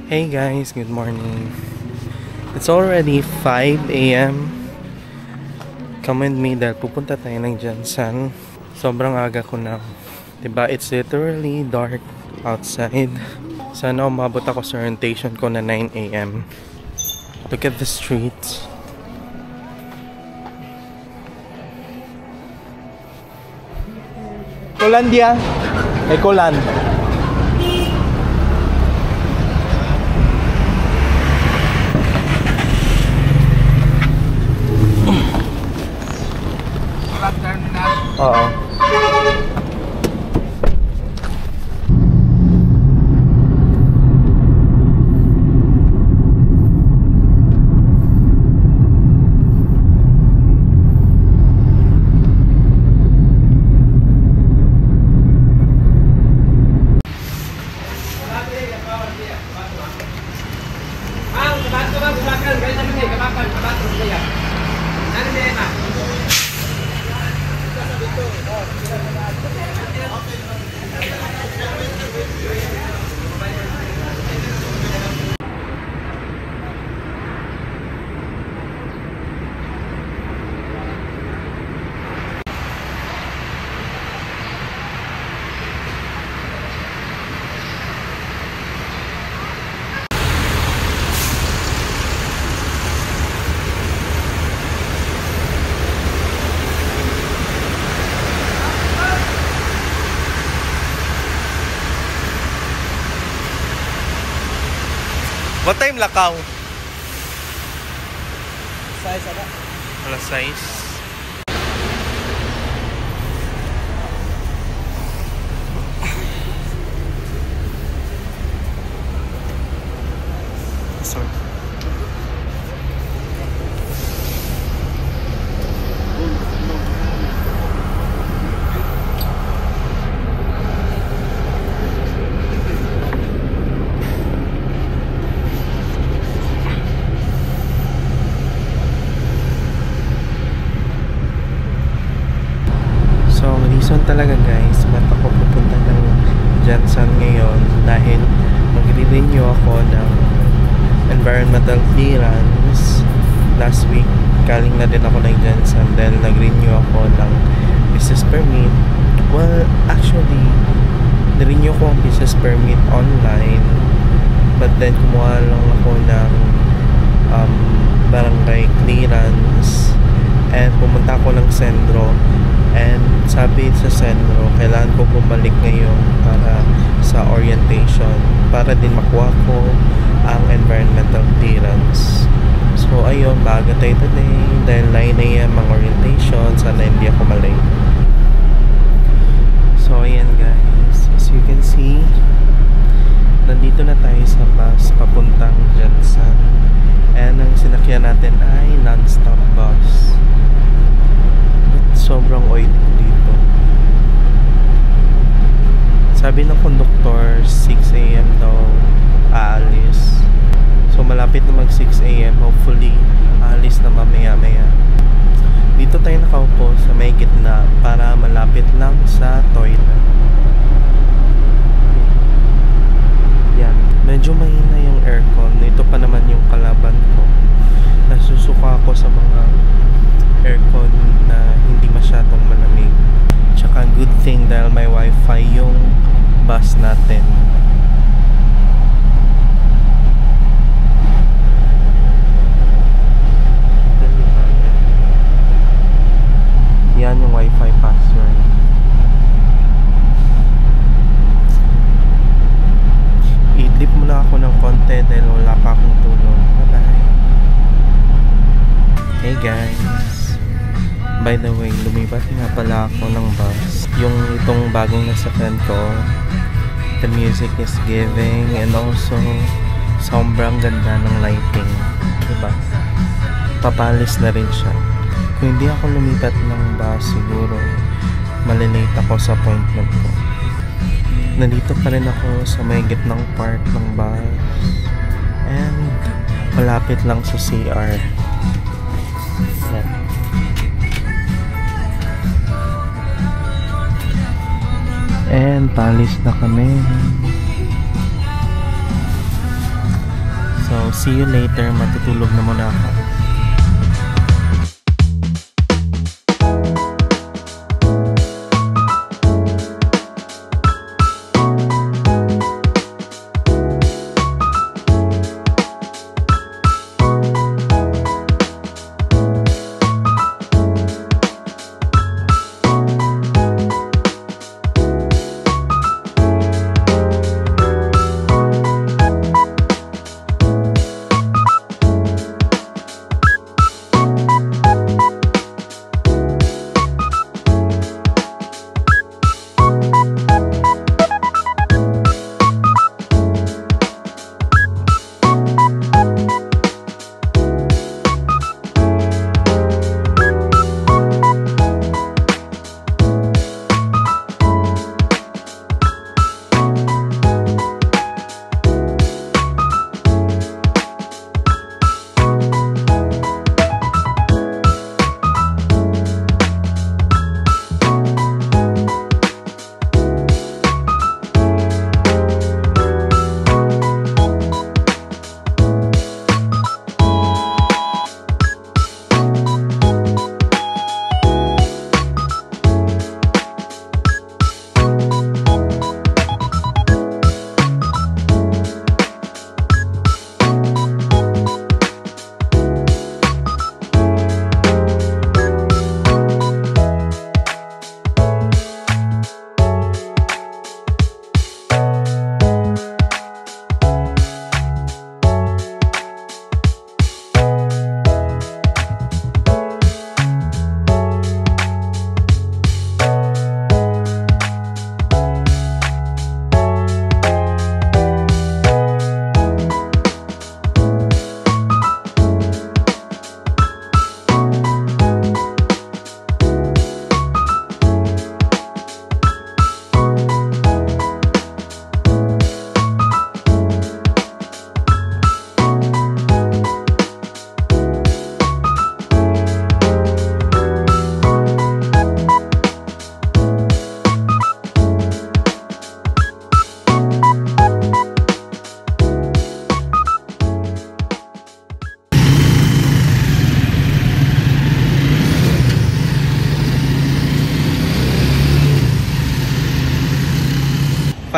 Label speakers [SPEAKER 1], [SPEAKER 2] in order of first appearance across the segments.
[SPEAKER 1] Hey guys, good morning. It's already 5 a.m. Come with me dahil pupunta tayo ng Jansan. Sobrang aga ko na. Diba, it's literally dark outside. Sana umabot ako sa orientation ko na 9 a.m. Look at the streets. Colandia. Colan. Oo. What time lakaw?
[SPEAKER 2] Size apa?
[SPEAKER 1] Alas 6. Sorry. Reason talaga guys, ba't ako pupunta ng Jansan ngayon dahil magre-renew ako ng environmental clearance. Last week, galing na din ako ng Jansan dahil nag-renew ako ng business permit. Well, actually, na-renew ko ang business permit online, but then kumuha lang ako ng barangay clearance and pumunta ako ng Sendro. And sabi sa Sendro, kailangan ko bumalik ngayon para sa orientation para din makuha ko ang environmental clearance. So ayun, baga tayo today dahil 9 a.m. ang orientation. Sana hindi ako malate. So ayan guys, as you can see, nandito na tayo sa bus papuntang Jansan. And ang sinakyan natin ay non-stop bus. Sobrang oily dito. Sabi ng conductor 6 a.m. daw aalis. So malapit na mag 6 a.m. Hopefully aalis na mamaya-maya. Dito tayo nakaupo sa may gitna para malapit lang sa toilet. Yan. Medyo mahina yung aircon. Ito pa naman yung kalaban ko. Nasusuka ako sa mga aircon na hindi masyadong malamig. Tsaka good thing dahil may wifi yung bus natin. Yan yung wifi password. I-dip muna ako ng konti dahil wala pa akong tulog. Bye bye. Hey guys, by the way, lumipat nga pala ako ng bus. Yung itong bagong nasakyan ko, the music is giving and also sobrang ganda ng lighting, diba? Papalis na rin siya. Kung hindi ako lumipat ng bus, siguro malilate ako sa appointment ko. Nandito pa rin ako sa may gitnang part ng bus and malapit lang sa CR. Yan. And palis na kami. So, see you later. Matutulog na muna ako.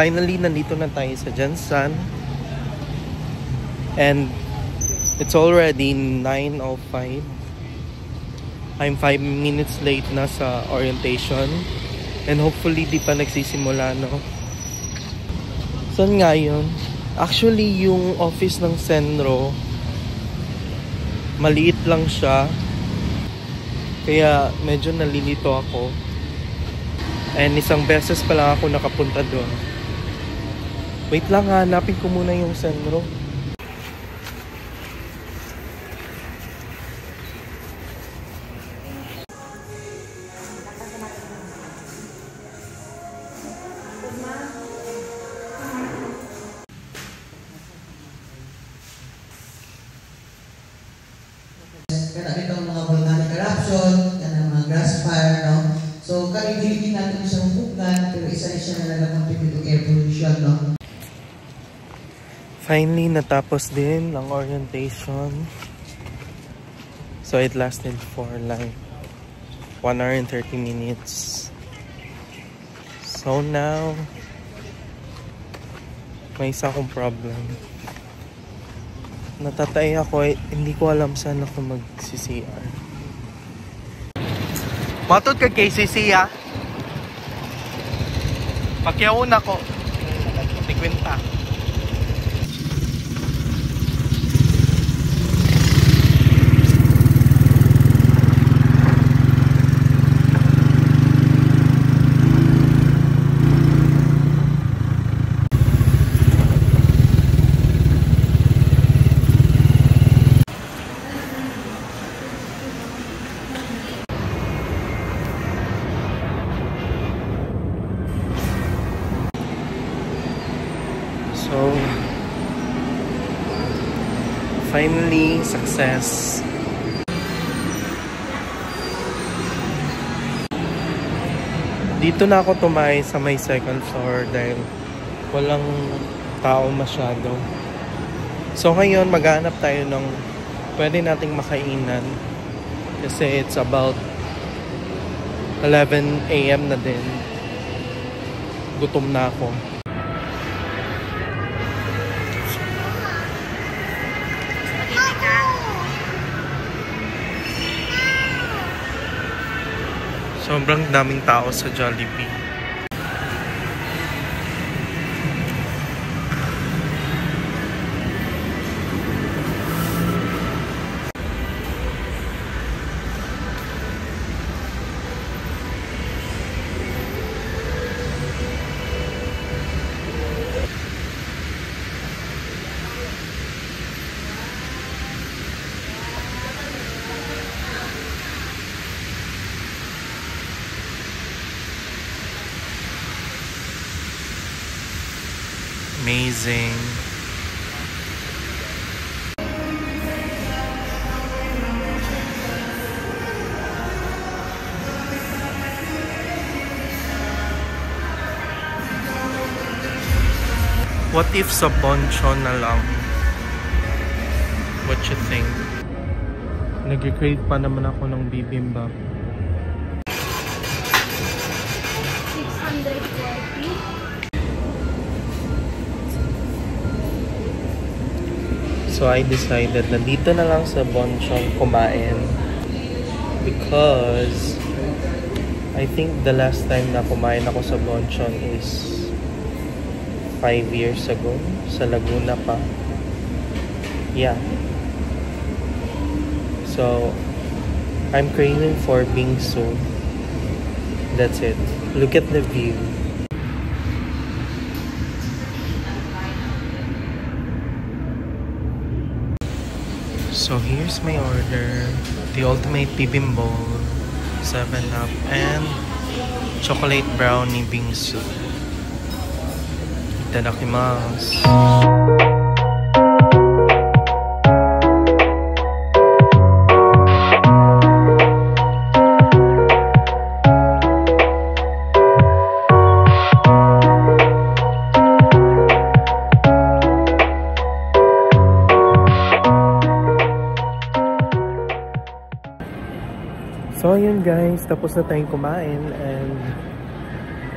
[SPEAKER 1] Finally, nandito na tayo sa Jansan. And it's already 9:05. I'm 5 minutes late na sa orientation. And hopefully, di pa nagsisimula, no? Saan nga yun? Actually, yung office ng Senro, maliit lang siya. Kaya medyo nalilito ako. And isang beses pa lang ako nakapunta doon. Wait lang, hanapin ko muna yung Senro.
[SPEAKER 2] Kaya itong mga volcanic eruption, yan ang mga grass fire, no? So, hindi natin siyang bukan, pero isa rin siya na nag-contribute to air pollution, no?
[SPEAKER 1] Finally, natapos din ang orientation. So, it lasted for like 1 hour and 30 minutes. So, now, may isa akong problem. Natatay ako, hindi ko alam saan ako mag-CCR. Matod ka kay CC, ha? Pakiyauna ko. Tikwenta. So, finally, success. Dito na ako tumayo sa may second floor dahil walang tao masyado. So ngayon, maghanap tayo ng pwede nating makainan. Kasi it's about 11 AM na din. Gutom na ako. Sobrang daming tao sa Jollibee. Amazing. What if sa bonchon na lang? What you think? Nag-crave pa naman ako ng bibimbap.
[SPEAKER 3] 640.
[SPEAKER 1] So I decided na dito na lang sa bonchon kumain because I think the last time na kumain ako sa bonchon is 5 years ago sa Laguna pa. Yeah. So I'm craving for bingsu. That's it. Look at the view. So here's my order. The ultimate bibimbap, 7-Up, and chocolate brownie bingsu. Itadakimasu. So yun guys, tapos na tayong kumain and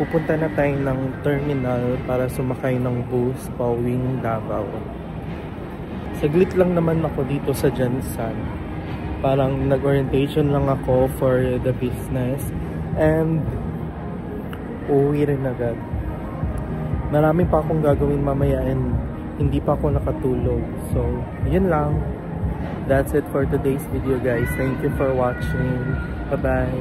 [SPEAKER 1] pupunta na tayo ng terminal para sumakay ng bus pauwing Davao. Saglit lang naman ako dito sa Jansan. Parang nag-orientation lang ako for the business and uuwi rin agad. Marami pa akong gagawin mamaya and hindi pa ako nakatulog. So yun lang. That's it for today's video guys. Thank you for watching. Bye-bye.